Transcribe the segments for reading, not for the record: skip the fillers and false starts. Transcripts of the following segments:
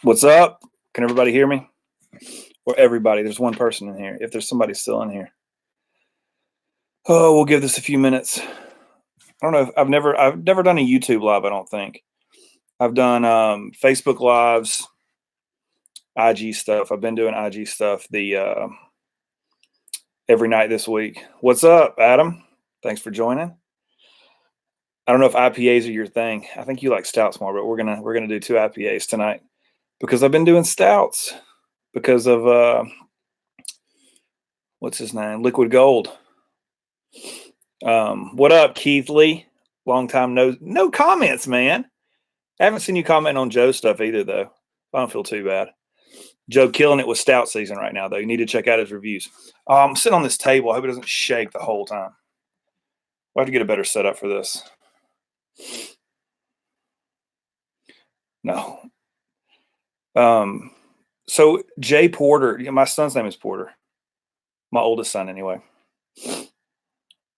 What's up? Can everybody hear me? Or everybody? There's one person in here. If there's somebody still in here. Oh, we'll give this a few minutes. I don't know. I've never done a YouTube live, I don't think. I've done Facebook lives, IG stuff. I've been doing IG stuff every night this week. What's up, Adam? Thanks for joining. I don't know if IPAs are your thing. I think you like stouts more, but we're gonna do 2 IPAs tonight because I've been doing stouts because of what's his name? Liquid Gold. What up, Keith Lee? Long time no comments, man. I haven't seen you comment on Joe's stuff either, though. I don't feel too bad. Joe killing it with stout season right now, though. You need to check out his reviews. I'm sitting on this table. I hope it doesn't shake the whole time. We'll have to get a better setup for this. No. So Jay Porter, my son's name is Porter. My oldest son, anyway.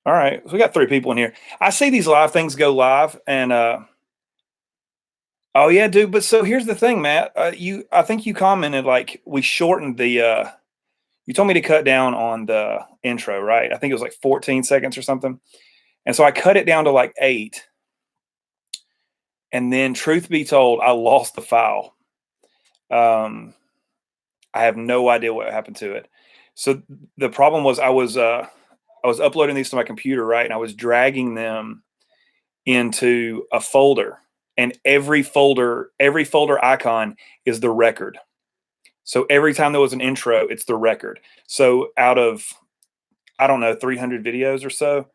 All right. So we got 3 people in here. I see these live things go live, and oh yeah, dude. But so here's the thing, Matt. I think you commented like we shortened the. You told me to cut down on the intro, right? I think it was like 14 seconds or something, and so I cut it down to like 8. And then, truth be told, I lost the file. I have no idea what happened to it. So the problem was I was uploading these to my computer, right? And I was dragging them into a folder, and every folder icon is the record. So every time there was an intro, it's the record. So out of, I don't know, 300 videos or so,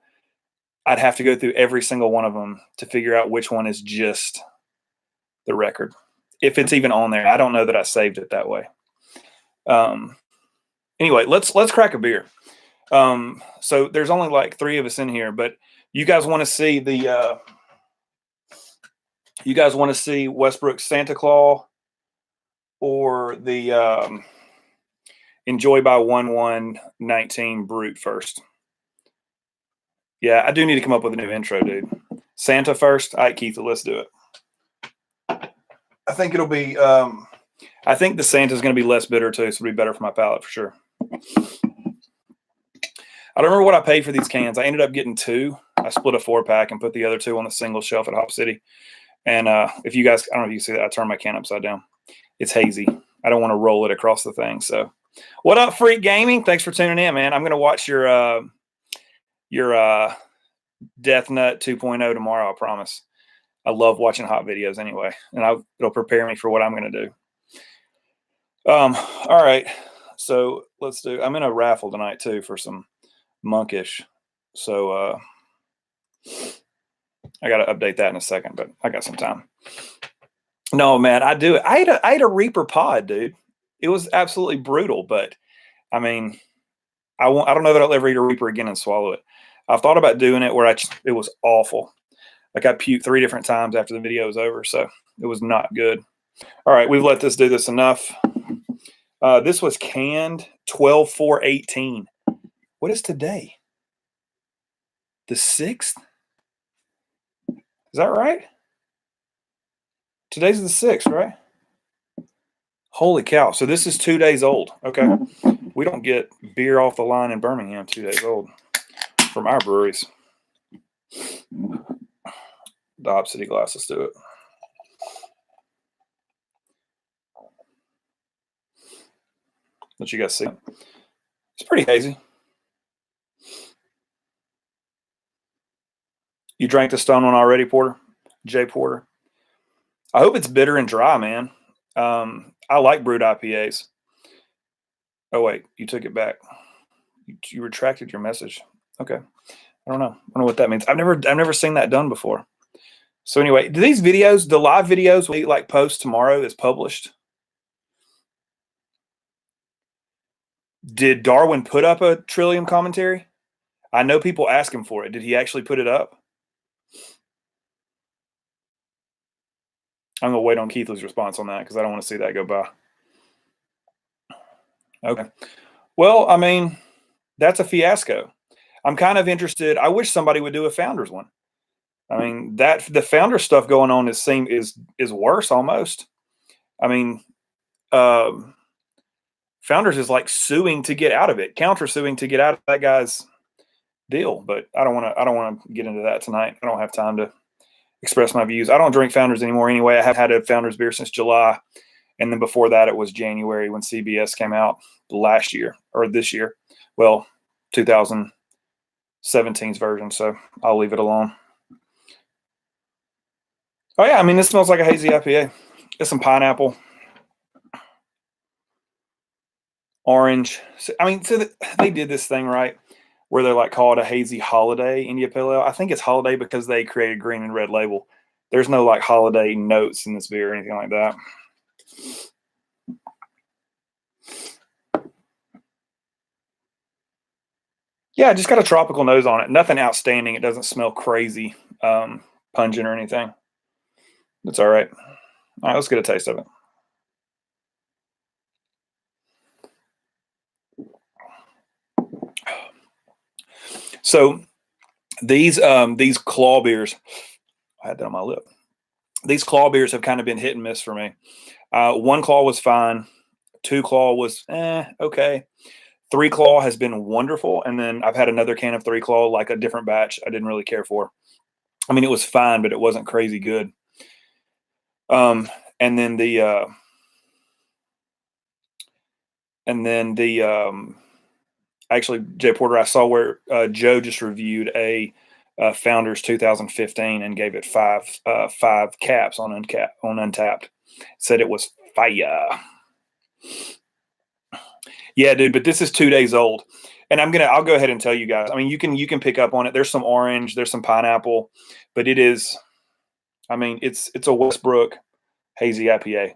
I'd have to go through every single one of them to figure out which one is just the record. If it's even on there. I don't know that I saved it that way. Anyway, let's crack a beer. So there's only like 3 of us in here, but you guys want to see Westbrook Santa Claus or the Enjoy by 1/1/19 Brute first? Yeah, I do need to come up with a new intro, dude. Santa first. All right, Keith, let's do it. I think it'll be I think the Santa's going to be less bitter too, so it'll be better for my palate for sure. I don't remember what I paid for these cans. I ended up getting 2. I split a 4-pack and put the other 2 on the single shelf at Hop City. And if you guys, I don't know if you can see that, I turned my can upside down. It's hazy. I don't want to roll it across the thing. So, what up, Freak Gaming? Thanks for tuning in, man. I'm going to watch your Death Nut 2.0 tomorrow. I promise. I love watching hot videos anyway, and it'll prepare me for what I'm going to do. All right. So let's do. I'm in a raffle tonight too for some monkish. So I got to update that in a second, but I got some time. No, man, I do it. I ate a Reaper pod, dude. It was absolutely brutal, but I mean, I don't know that I'll ever eat a Reaper again and swallow it. I've thought about doing it where it was awful. Like I puked 3 different times after the video was over, so it was not good. All right, we've let this do this enough. This was canned 12/4/18. What is today? The 6th? Is that right? Today's the 6th, right? Holy cow. So this is 2 days old. Okay. We don't get beer off the line in Birmingham 2 days old from our breweries. The Hop City glass, let's do it. Let you guys see. It's pretty hazy. You drank the Stone one already, Porter? Jay Porter? I hope it's bitter and dry, man. I like brewed IPAs. Oh, wait. You took it back. You retracted your message. Okay. I don't know. I don't know what that means. I've never seen that done before. So anyway, do these videos, the live videos we like post tomorrow is published? Did Darwin put up a Trillium commentary? I know people ask him for it. Did he actually put it up? I'm going to wait on Keithley's response on that because I don't want to see that go by. Okay. Well, I mean, that's a fiasco. I'm kind of interested. I wish somebody would do a Founders one. I mean, the Founder stuff going on is worse almost. I mean, Founders is like suing to get out of it, counter suing to get out of that guy's deal. But I don't want to get into that tonight. I don't have time to express my views. I don't drink Founders anymore anyway. I have had a Founders beer since July. And then before that, it was January when CBS came out last year or this year. Well, 2017's version. So I'll leave it alone. Oh, yeah. I mean, this smells like a hazy IPA. It's some pineapple, orange. So, I mean, so they did this thing, right, where they're like called a hazy holiday India Pale Ale. I think it's holiday because they created green and red label. There's no like holiday notes in this beer or anything like that. Yeah, just got a tropical nose on it. Nothing outstanding. It doesn't smell crazy, pungent or anything. It's all right. All right, let's get a taste of it. So these claw beers, I had that on my lip. These claw beers have kind of been hit and miss for me. One claw was fine. Two claw was okay. Three claw has been wonderful, and then I've had another can of three claw, like a different batch. I didn't really care for. I mean, it was fine, but it wasn't crazy good. And then actually, Jay Porter, I saw where Joe just reviewed a Founders 2015 and gave it five caps on Untapped. Said it was fire. Yeah, dude, but this is 2 days old, and I'll go ahead and tell you guys. I mean, you can pick up on it. There's some orange, there's some pineapple, but it is. I mean, it's a Westbrook hazy IPA.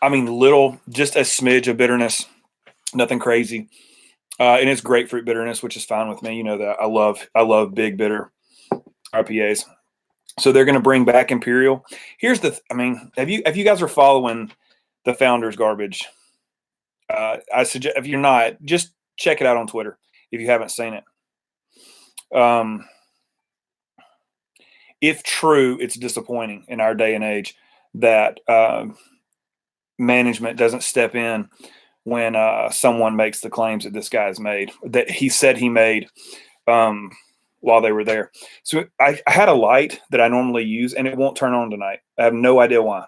I mean, just a smidge of bitterness, nothing crazy, and it's grapefruit bitterness, which is fine with me. You know that I love big bitter IPAs. So they're going to bring back Imperial. Here's I mean, if you guys are following the Founders garbage, I suggest if you're not, just check it out on Twitter if you haven't seen it. If true, it's disappointing in our day and age that management doesn't step in when someone makes the claims that this guy's made, that he said he made while they were there. So I had a light that I normally use, and it won't turn on tonight. I have no idea why.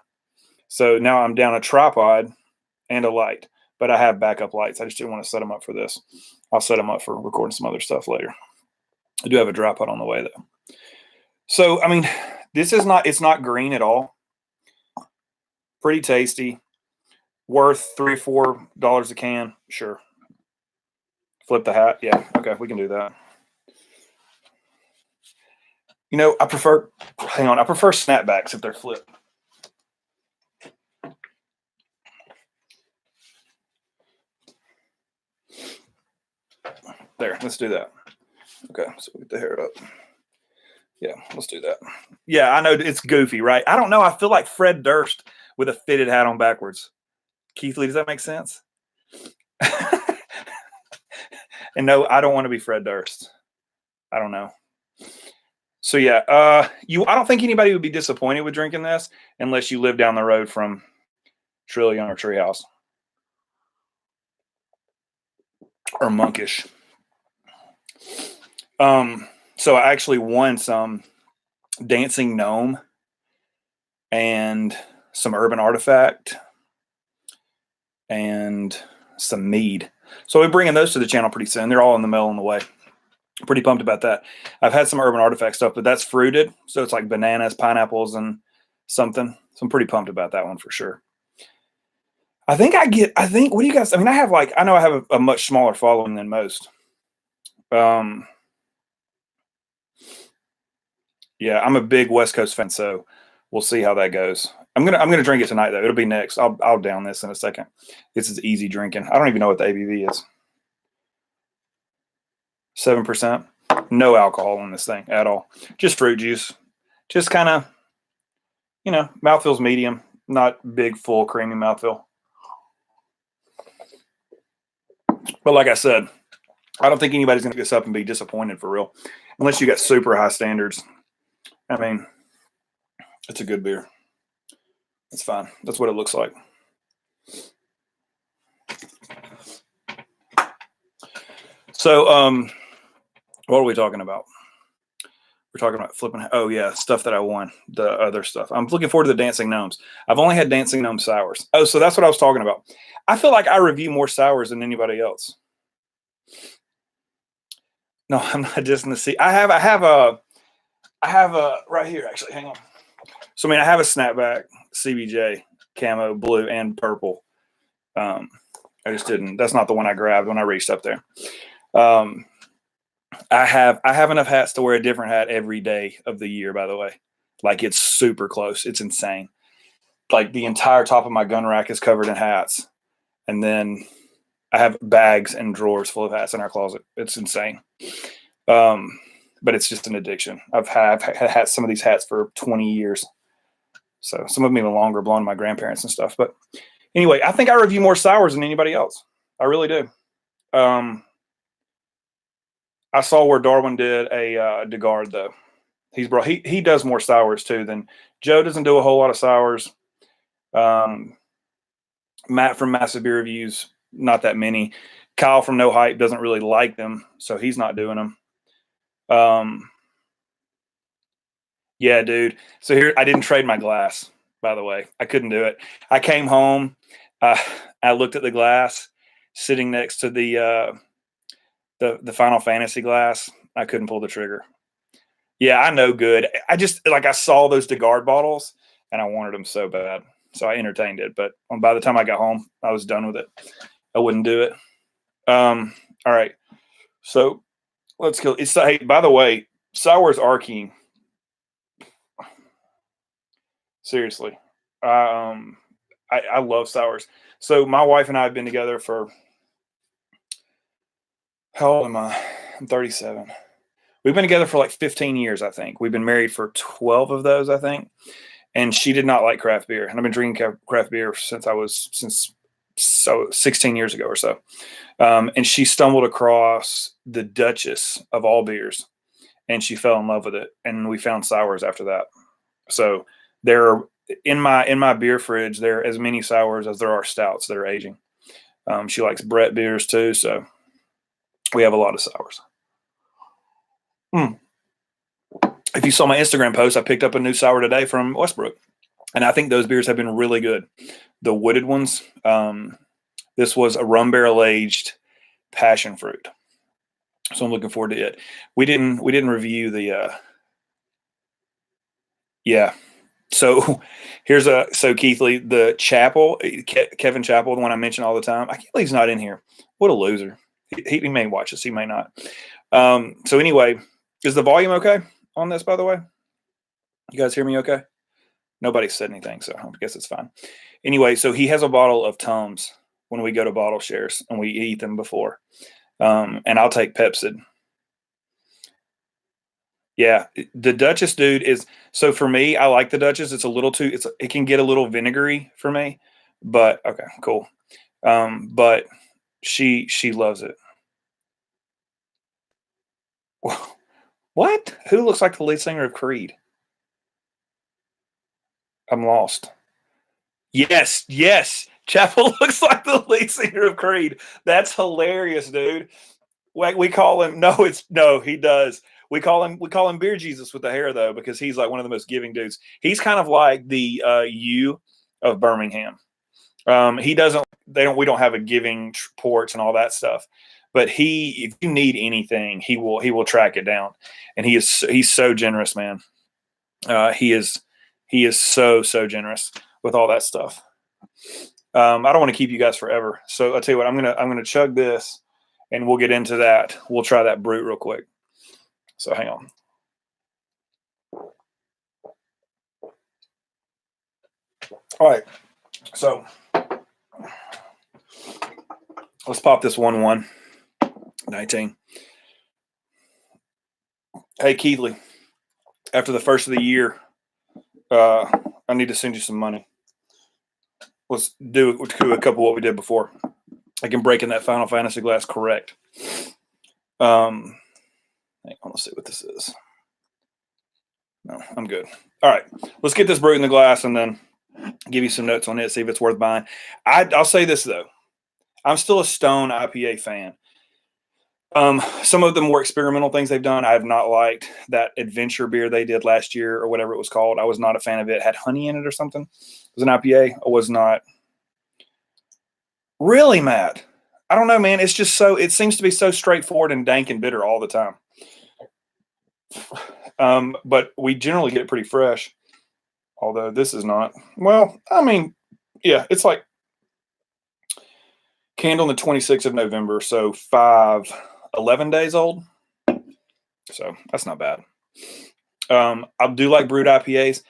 So now I'm down a tripod and a light, but I have backup lights. I just didn't want to set them up for this. I'll set them up for recording some other stuff later. I do have a tripod on the way, though. So, I mean, it's not green at all. Pretty tasty. Worth $3-4 a can. Sure. Flip the hat. Yeah. Okay. We can do that. You know, I prefer snapbacks if they're flipped. There, let's do that. Okay, so we get the hair up. Yeah, let's do that. Yeah, I know it's goofy, right? I don't know. I feel like Fred Durst with a fitted hat on backwards. Keith Lee, does that make sense? And no, I don't want to be Fred Durst. I don't know. So yeah, I don't think anybody would be disappointed with drinking this unless you live down the road from Trillion or Treehouse or Monkish. So I actually won some Dancing Gnome and some Urban Artifact and some mead. So we're bringing those to the channel pretty soon. They're all in the mail on the way. Pretty pumped about that. I've had some Urban Artifact stuff, but that's fruited. So it's like bananas, pineapples, and something. So I'm pretty pumped about that one for sure. What do you guys, I mean, I know I have a much smaller following than most. Yeah, I'm a big West Coast fan, so we'll see how that goes. I'm gonna drink it tonight though. It'll be next. I'll down this in a second. This is easy drinking. I don't even know what the ABV is. 7%. No alcohol in this thing at all. Just fruit juice. Just kind of, mouthfeel's medium, not big, full, creamy mouthfeel. But like I said, I don't think anybody's going to pick this up and be disappointed for real, unless you got super high standards. I mean, it's a good beer. It's fine. That's what it looks like. So, what are we talking about? We're talking about flipping. Oh yeah, stuff that I won. The other stuff. I'm looking forward to the Dancing Gnomes. I've only had Dancing Gnome sours. Oh, so that's what I was talking about. I feel like I review more sours than anybody else. No, I'm not just in the sea. I have a right here actually. Hang on. So I mean, I have a snapback CBJ camo blue and purple. I just didn't. That's not the one I grabbed when I reached up there. I have enough hats to wear a different hat every day of the year. By the way, like it's super close. It's insane. Like the entire top of my gun rack is covered in hats, and then I have bags and drawers full of hats in our closet. It's insane. But it's just an addiction. I've had some of these hats for 20 years. So some of them even longer, belong to my grandparents and stuff. But anyway, I think I review more sours than anybody else. I really do. I saw where Darwin did a DeGard though. He does more sours too than Joe. Doesn't do a whole lot of sours. Matt from Massive Beer Reviews, not that many. Kyle from No Hype doesn't really like them, so he's not doing them. Yeah, dude. So here, I didn't trade my glass, by the way. I couldn't do it. I came home. I looked at the glass sitting next to the Final Fantasy glass. I couldn't pull the trigger. Yeah, I know good. I just, like, I saw those DeGard bottles, and I wanted them so bad. So I entertained it. But by the time I got home, I was done with it. I wouldn't do it. All right. So let's go. Hey, by the way, sours are king. Seriously. I love sours. So my wife and I have been together for, how old am I? I'm 37. We've been together for like 15 years, I think. We've been married for 12 of those, I think. And she did not like craft beer. And I've been drinking craft beer since 16 years ago or so. And she stumbled across the Duchess of all beers, and she fell in love with it. And we found sours after that. So there are in my beer fridge, there are as many sours as there are stouts that are aging. She likes Brett beers too, so we have a lot of sours. If you saw my Instagram post, I picked up a new sour today from Westbrook, and I think those beers have been really good. The wooded ones. This was a rum barrel aged passion fruit, so I'm looking forward to it. We didn't review the. Yeah. So so Keith Lee, the Chapel, Kevin Chappell, the one I mention all the time. I can't believe he's not in here. What a loser. He may watch this. He may not. So anyway, is the volume okay on this, by the way? You guys hear me okay? Nobody said anything, so I guess it's fine. Anyway, so he has a bottle of Tums when we go to bottle shares, and we eat them before. And I'll take Pepsid. Yeah, the Duchess, dude, is so for me. I like the Duchess. It's a little too. It can get a little vinegary for me, but okay, cool. But she loves it. What? Who looks like the lead singer of Creed? I'm lost. Yes. Chapel looks like the lead singer of Creed. That's hilarious, dude. We call him. No, he does. We call him Beer Jesus with the hair though, because he's like one of the most giving dudes. He's kind of like the you of Birmingham. He doesn't. We don't have a giving porch and all that stuff. But if you need anything, he will track it down, and he's so generous, man. He is so generous with all that stuff. I don't want to keep you guys forever, so I'll tell you what. I'm gonna chug this, and we'll get into that. We'll try that brute real quick. So hang on. All right, so let's pop this 1-1-19. Hey Keithley, after the first of the year, I need to send you some money. Let's do a couple of what we did before. I can break in that Final Fantasy glass correct. Hang on, let's see what this is. No, I'm good. All right, let's get this brewed in the glass and then give you some notes on it, see if it's worth buying. I'll say this though, I'm still a Stone IPA fan. Some of the more experimental things they've done, I have not liked. That adventure beer they did last year or whatever it was called, I was not a fan of it. It had honey in it or something. It was an IPA. I was not. Really, Matt? I don't know, man. It's just so, it seems to be so straightforward and dank and bitter all the time. But we generally get it pretty fresh. Although this is not. Well, I mean, yeah, it's like canned on the 26th of November. So 11 days old. So that's not bad. I do like brewed IPAs.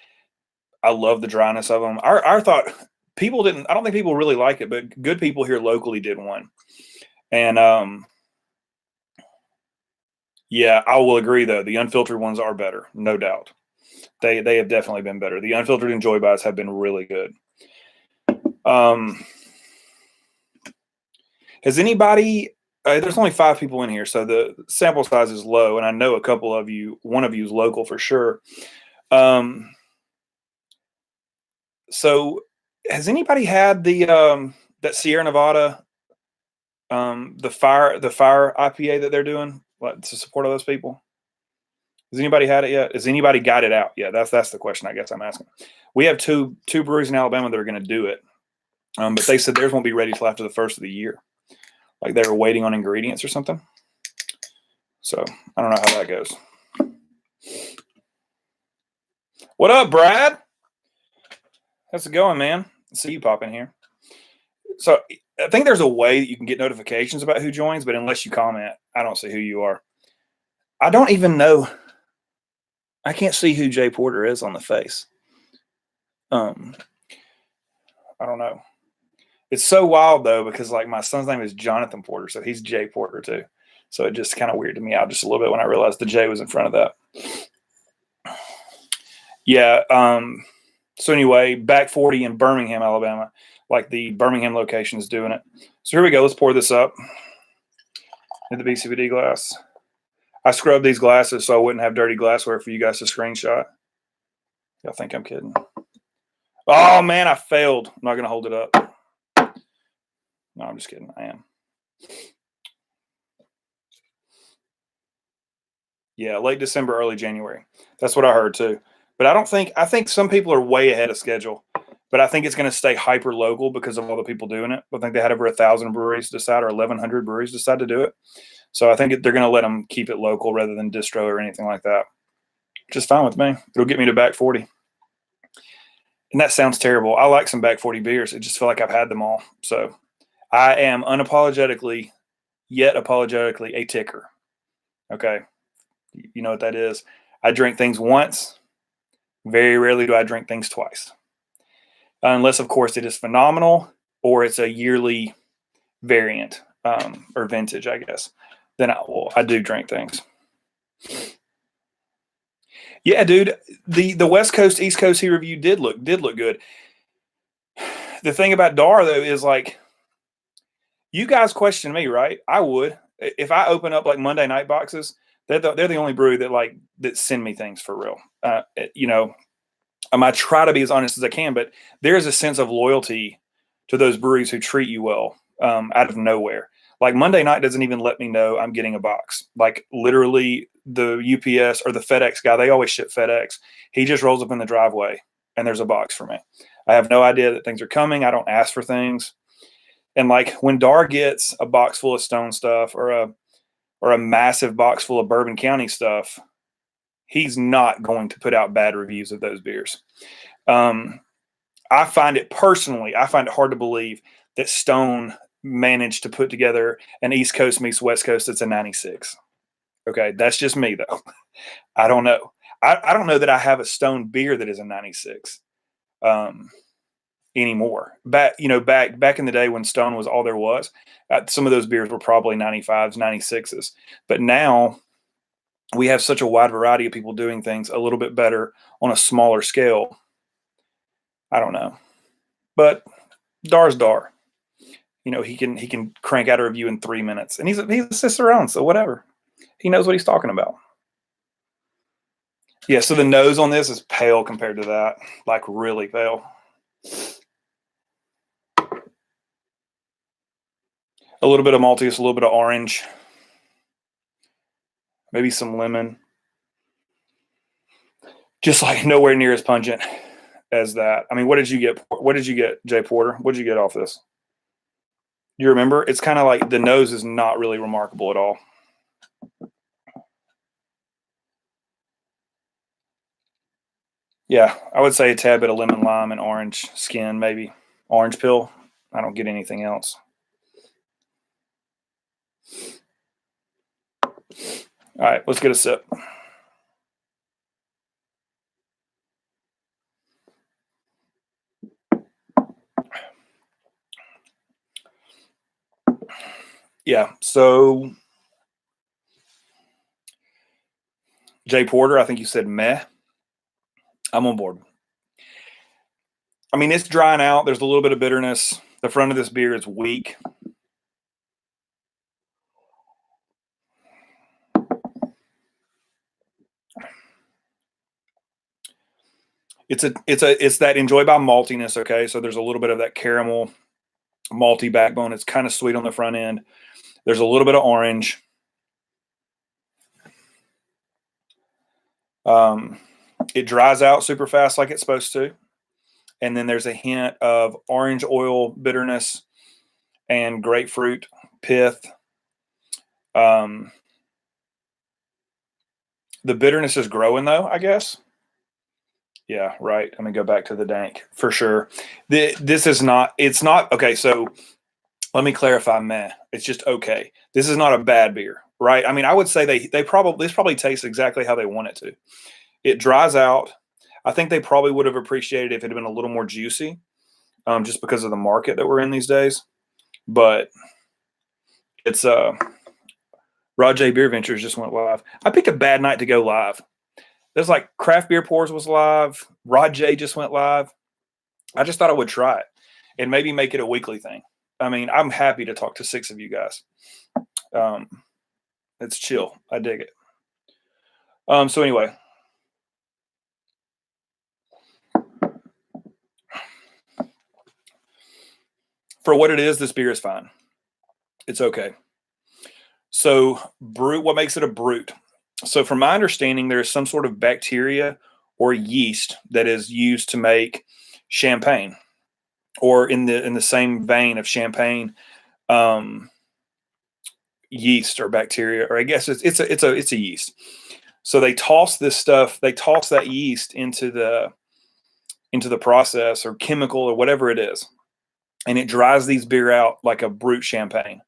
I love the dryness of them. Our thought, people didn't, I don't think people really like it, but good people here locally did one. And yeah, I will agree though. The unfiltered ones are better, no doubt. They have definitely been better. The unfiltered Enjoy Buys have been really good. Has anybody? There's only 5 people in here, so the sample size is low, and I know a couple of you. One of you is local for sure. So, has anybody had the that Sierra Nevada the fire IPA that they're doing to support all those people? Has anybody had it yet? Has anybody got it out yet? That's the question I guess I'm asking. We have two breweries in Alabama that are going to do it, but they said theirs won't be ready till after the first of the year. Like they were waiting on ingredients or something. So I don't know how that goes. What up, Brad? How's it going, man? I see you pop in here. So I think there's a way that you can get notifications about who joins, but unless you comment, I don't see who you are. I don't even know. I can't see who Jay Porter is on the face. I don't know. It's so wild though, because like my son's name is Jonathan Porter, so he's Jay Porter too. So it just kind of weirded me out just a little bit when I realized the J was in front of that. Yeah. So anyway, Back 40 in Birmingham, Alabama, like the Birmingham location is doing it. So here we go. Let's pour this up in the BCBD glass. I scrubbed these glasses so I wouldn't have dirty glassware for you guys to screenshot. Y'all think I'm kidding? Oh man, I failed. I'm not gonna hold it up. No, I'm just kidding. I am. Yeah, late December, early January. That's what I heard too. But I think some people are way ahead of schedule. But I think it's going to stay hyper local because of all the people doing it. I think they had over 1,000 breweries decide, or 1,100 breweries decide to do it. So I think they're going to let them keep it local rather than distro or anything like that. Just fine with me. It'll get me to Back 40. And that sounds terrible. I like some Back 40 beers. I just feel like I've had them all. So I am unapologetically, yet apologetically, a ticker. Okay. You know what that is? I drink things once. Very rarely do I drink things twice. Unless, of course, it is phenomenal or it's a yearly variant or vintage, I guess. Then I do drink things. Yeah, dude. The West Coast, East Coast he reviewed did look good. The thing about Dar though is like, you guys question me, right? I would if I open up like Monday night boxes. They're the only brewery that send me things for real. You know, I try to be as honest as I can, but there is a sense of loyalty to those breweries who treat you well out of nowhere. Like Monday night doesn't even let me know I'm getting a box. Like literally the UPS or the FedEx guy, they always ship FedEx. He just rolls up in the driveway and there's a box for me. I have no idea that things are coming. I don't ask for things. And like when Dar gets a box full of Stone stuff or a massive box full of Bourbon County stuff, he's not going to put out bad reviews of those beers. I find it hard to believe that Stone managed to put together an East Coast meets West Coast that's a 96. Okay, that's just me though. I don't know. I don't know that I have a Stone beer that is a 96 anymore. Back in the day when Stone was all there was, some of those beers were probably 95s, 96s. But now we have such a wide variety of people doing things a little bit better on a smaller scale. I don't know, but Dar's Dar. You know, he can crank out a review in 3 minutes, and he's a Cicerone, so whatever. He knows what he's talking about. Yeah, so the nose on this is pale compared to that, like really pale. A little bit of maltiness, a little bit of orange, maybe some lemon. Just like nowhere near as pungent as that. I mean, what did you get? What did you get, Jay Porter? What did you get off this? You remember? It's kind of like the nose is not really remarkable at all. Yeah, I would say a tad bit of lemon lime and orange skin, maybe orange peel. I don't get anything else. All right, let's get a sip. Yeah, so Jay Porter, I think you said meh. I'm on board. I mean, it's drying out. There's a little bit of bitterness. The front of this beer is weak. It's that enjoy by maltiness. Okay, so there's a little bit of that caramel malty backbone. It's kind of sweet on the front end. There's a little bit of orange. It dries out super fast like it's supposed to. And then there's a hint of orange oil bitterness and grapefruit pith. The bitterness is growing though, I guess. Yeah, right. I'm gonna go back to the dank for sure. This is not. It's not okay. So let me clarify. Meh. It's just okay. This is not a bad beer, right? I mean, I would say they probably this probably tastes exactly how they want it to. It dries out. I think they probably would have appreciated if it had been a little more juicy, just because of the market that we're in these days. But it's Rod J Beer Ventures just went live. I picked a bad night to go live. There's like Craft Beer Pours was live. Rod J just went live. I just thought I would try it and maybe make it a weekly thing. I mean, I'm happy to talk to 6 of you guys. It's chill. I dig it. So anyway, for what it is, this beer is fine. It's okay. So brute, what makes it a brute? So from my understanding, there's some sort of bacteria or yeast that is used to make champagne, or in the same vein of champagne, yeast or bacteria, or I guess it's a yeast. So they toss this stuff, they toss that yeast into the process or chemical or whatever it is, and it dries these beer out like a brute champagne.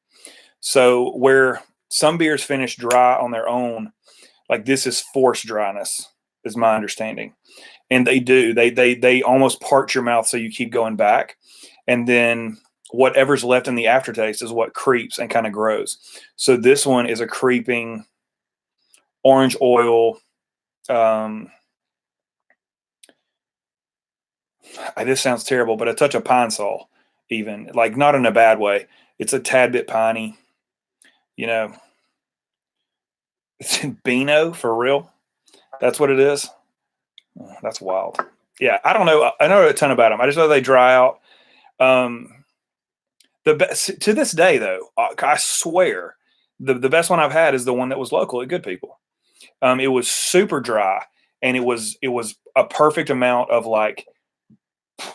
So where some beers finish dry on their own, like this is forced dryness, is my understanding. And they do. They almost part your mouth so you keep going back. And then whatever's left in the aftertaste is what creeps and kind of grows. So this one is a creeping orange oil. This sounds terrible, but a touch of pine sol, even like not in a bad way. It's a tad bit piney, you know. It's Beano for real. That's what it is. Oh, that's wild. Yeah, I don't know. I know a ton about them. I just know they dry out. The best to this day, though, I swear, the best one I've had is the one that was local at Good People. It was super dry, and it was a perfect amount of like,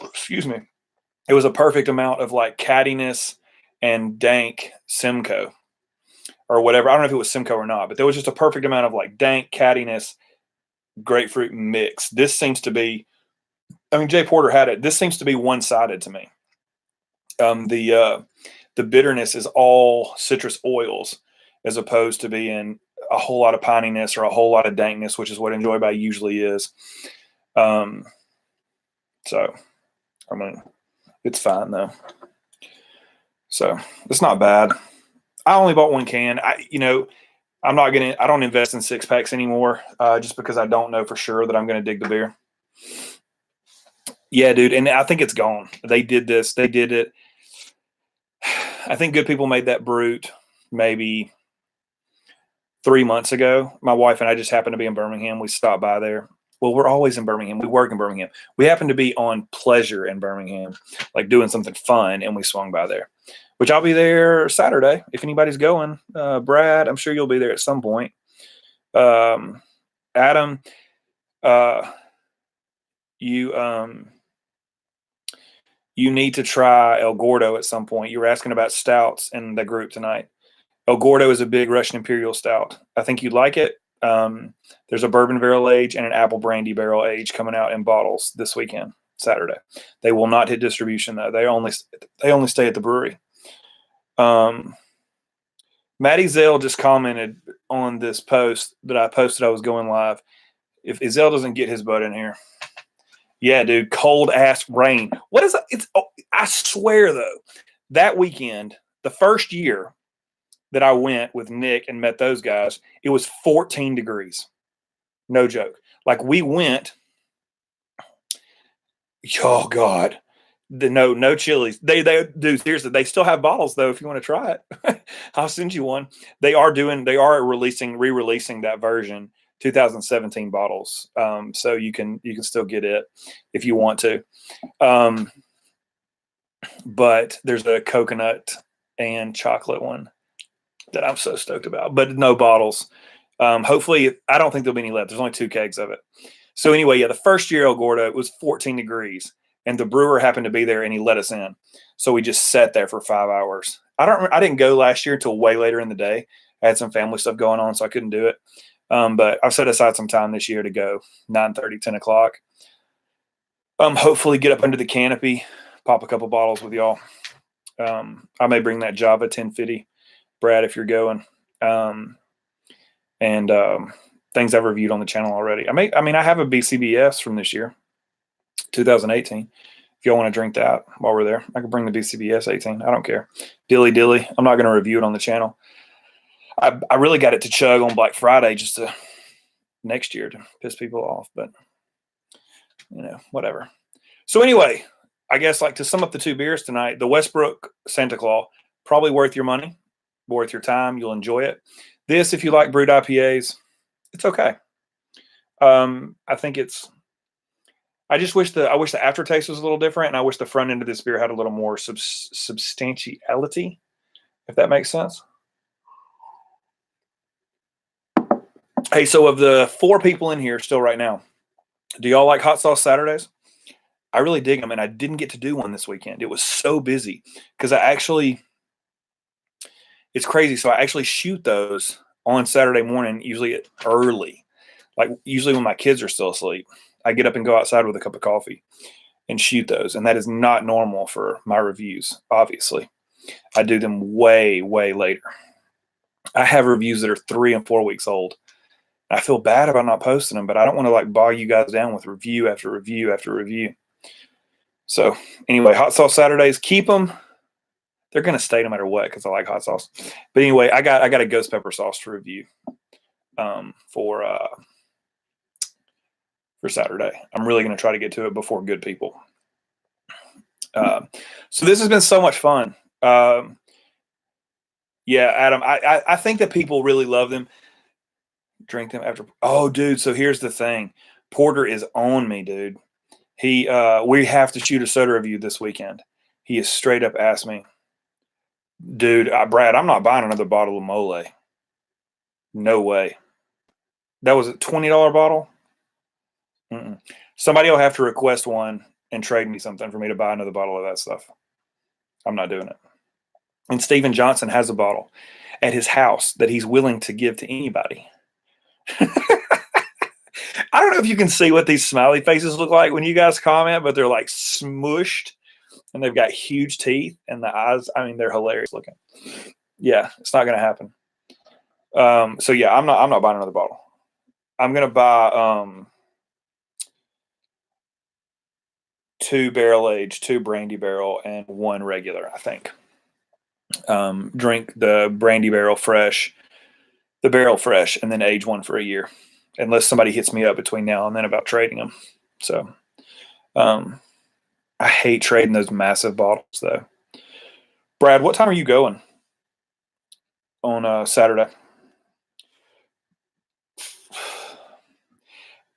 excuse me, it was a perfect amount of like cattiness and dank Simcoe or whatever. I don't know if it was Simcoe or not, but there was just a perfect amount of like dank cattiness, grapefruit mix. This seems to be, I mean, Jay Porter had it. This seems to be one sided to me. The bitterness is all citrus oils, as opposed to being a whole lot of pininess or a whole lot of dankness, which is what Enjoy By usually is. So, I mean, it's fine though. So it's not bad. I only bought one can. I don't invest in 6-packs anymore, just because I don't know for sure that I'm going to dig the beer. Yeah, dude, and I think it's gone. They did this. They did it. I think Good People made that brute maybe 3 months ago. My wife and I just happened to be in Birmingham. We stopped by there. Well, we're always in Birmingham. We work in Birmingham. We happened to be on pleasure in Birmingham, like doing something fun, and we swung by there. Which I'll be there Saturday if anybody's going. Brad, I'm sure you'll be there at some point. Adam, uh, you you need to try El Gordo at some point. You were asking about stouts in the group tonight. El Gordo is a big Russian Imperial stout. I think you'd like it. There's a bourbon barrel age and an apple brandy barrel age coming out in bottles this weekend, Saturday. They will not hit distribution though. They only stay at the brewery. Maddie Zell just commented on this post that I posted. I was going live. If Izell doesn't get his butt in here, yeah, dude, cold ass rain. What is it? I swear though, that weekend, the first year that I went with Nick and met those guys, it was 14 degrees. No joke. Like we went, oh God, no chilies. They do seriously. They still have bottles though. If you want to try it, I'll send you one. They are re-releasing that version, 2017 bottles. So you can still get it if you want to. But there's a coconut and chocolate one that I'm so stoked about, but no bottles. Hopefully, I don't think there'll be any left. There's only 2 kegs of it. So anyway, yeah, the first year El Gordo, it was 14 degrees, and the brewer happened to be there, and he let us in. So we just sat there for 5 hours. I didn't go last year until way later in the day. I had some family stuff going on, so I couldn't do it. But I've set aside some time this year to go 9:30, 10 o'clock. Hopefully get up under the canopy, pop a couple bottles with y'all. I may bring that Java 1050, Brad, if you're going. And things I've reviewed on the channel already. I have a BCBS from this year, 2018. If y'all want to drink that while we're there, I could bring the BCBS 18. I don't care. Dilly. I'm not going to review it on the channel. I really got it to chug on Black Friday just to next year to piss people off, but whatever. So anyway, I guess like to sum up the 2 beers tonight, the Westbrook Santa Claus, probably worth your money, worth your time. You'll enjoy it. This, if you like brewed IPAs, it's okay. I think I wish the aftertaste was a little different, and I wish the front end of this beer had a little more substantiality, if that makes sense. Hey, so of the 4 people in here still right now, do y'all like hot sauce Saturdays? I really dig them, and I didn't get to do one this weekend. It was so busy because it's crazy. So I actually shoot those on Saturday morning, usually early, like usually when my kids are still asleep. I get up and go outside with a cup of coffee and shoot those. And that is not normal for my reviews, obviously. I do them way, way later. I have reviews that are 3 and 4 weeks old. I feel bad about not posting them, but I don't want to like bog you guys down with review after review after review. So anyway, hot sauce Saturdays, keep them. They're going to stay no matter what because I like hot sauce. But anyway, I got a ghost pepper sauce to review for Saturday. I'm really going to try to get to it before Good People. So this has been so much fun. Yeah, Adam, I think that people really love them. Drink them after. Oh, dude. So here's the thing. Porter is on me, dude. We have to shoot a soda review this weekend. He has straight up asked me, dude, Brad, I'm not buying another bottle of Mole. No way. That was a $20 bottle. Somebody will have to request one and trade me something for me to buy another bottle of that stuff. I'm not doing it. And Steven Johnson has a bottle at his house that he's willing to give to anybody. I don't know if you can see what these smiley faces look like when you guys comment, but they're like smushed and they've got huge teeth and the eyes. I mean, they're hilarious looking. Yeah, it's not going to happen. So yeah, I'm not buying another bottle. I'm going to buy 2 barrel aged, 2 brandy barrel, and 1 regular, I think. Drink the brandy barrel fresh, the barrel fresh, and then age 1 for a year, unless somebody hits me up between now and then about trading them. So I hate trading those massive bottles, though. Brad, what time are you going on Saturday?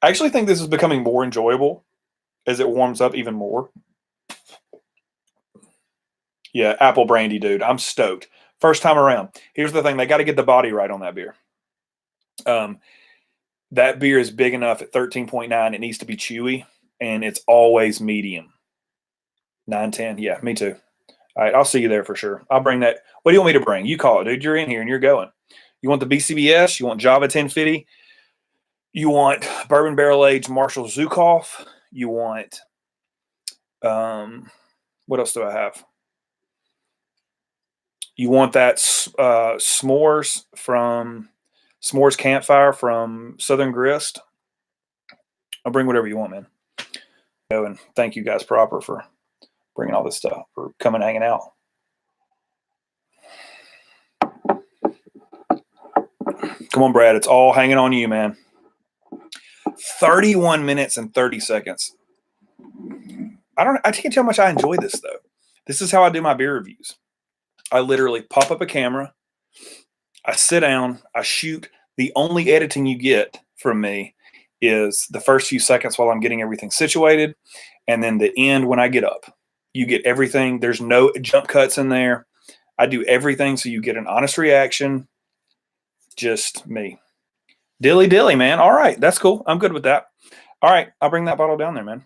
I actually think this is becoming more enjoyable as it warms up even more. Yeah, apple brandy, dude. I'm stoked. First time around. Here's the thing: they got to get the body right on that beer. Um, that beer is big enough at 13.9. It needs to be chewy, and it's always medium. 9, 10. Yeah, me too. All right, I'll see you there for sure. I'll bring that. What do you want me to bring? You call it, dude. You're in here and you're going. You want the BCBS? You want Java 1050? You want bourbon barrel aged Marshall Zukov? You want what else do I have? You want that s'mores campfire from Southern Grist? I'll bring whatever you want, man. And thank you guys proper for bringing all this stuff, for coming hanging out. Come on, Brad. It's all hanging on you, man. 31 minutes and 30 seconds. I can't tell how much I enjoy this, though. This is how I do my beer reviews. I literally pop up a camera. I sit down. I shoot. The only editing you get from me is the first few seconds while I'm getting everything situated, and then the end when I get up. You get everything. There's no jump cuts in there. I do everything so you get an honest reaction. Just me. Dilly dilly, man. All right. That's cool. I'm good with that. All right. I'll bring that bottle down there, man.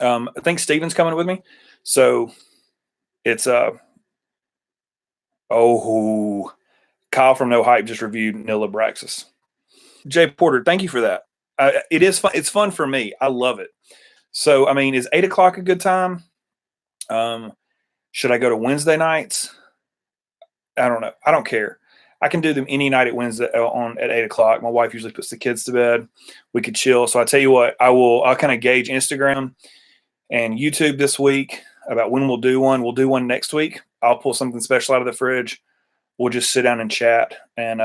I think Steven's coming with me. So it's Kyle from No Hype just reviewed Nilla Braxis. Jay Porter, thank you for that. It is fun. It's fun for me. I love it. So, I mean, is 8 o'clock a good time? Should I go to Wednesday nights? I don't know. I don't care. I can do them any night at Wednesday at 8 o'clock. My wife usually puts the kids to bed. We could chill. So I tell you what, I'll kind of gauge Instagram and YouTube this week about when we'll do one. We'll do one next week. I'll pull something special out of the fridge. We'll just sit down and chat and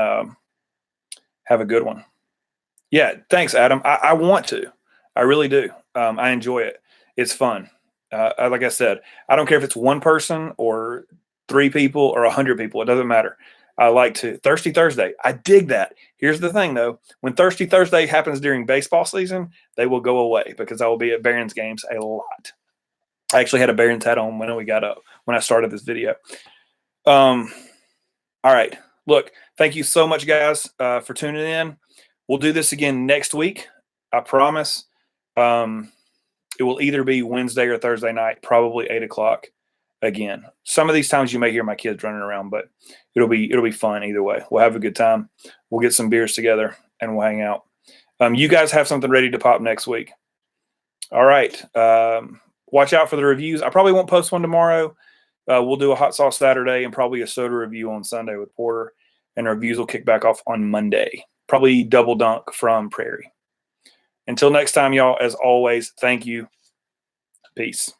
have a good one. Yeah, thanks, Adam. I want to. I really do. I enjoy it. It's fun. Like I said, I don't care if it's one person or 3 people or 100 people. It doesn't matter. I like to. Thirsty Thursday. I dig that. Here's the thing, though. When Thirsty Thursday happens during baseball season, they will go away because I will be at Barons games a lot. I actually had a Barons hat on when I started this video. All right. Look, thank you so much, guys, for tuning in. We'll do this again next week. I promise. It will either be Wednesday or Thursday night, probably 8 o'clock again. Some of these times you may hear my kids running around, but it'll be fun either way. We'll have a good time. We'll get some beers together and we'll hang out. You guys have something ready to pop next week. All right. Watch out for the reviews. I probably won't post one tomorrow. We'll do a hot sauce Saturday and probably a soda review on Sunday with Porter, and reviews will kick back off on Monday. Probably double dunk from Prairie. Until next time, y'all, as always, thank you. Peace.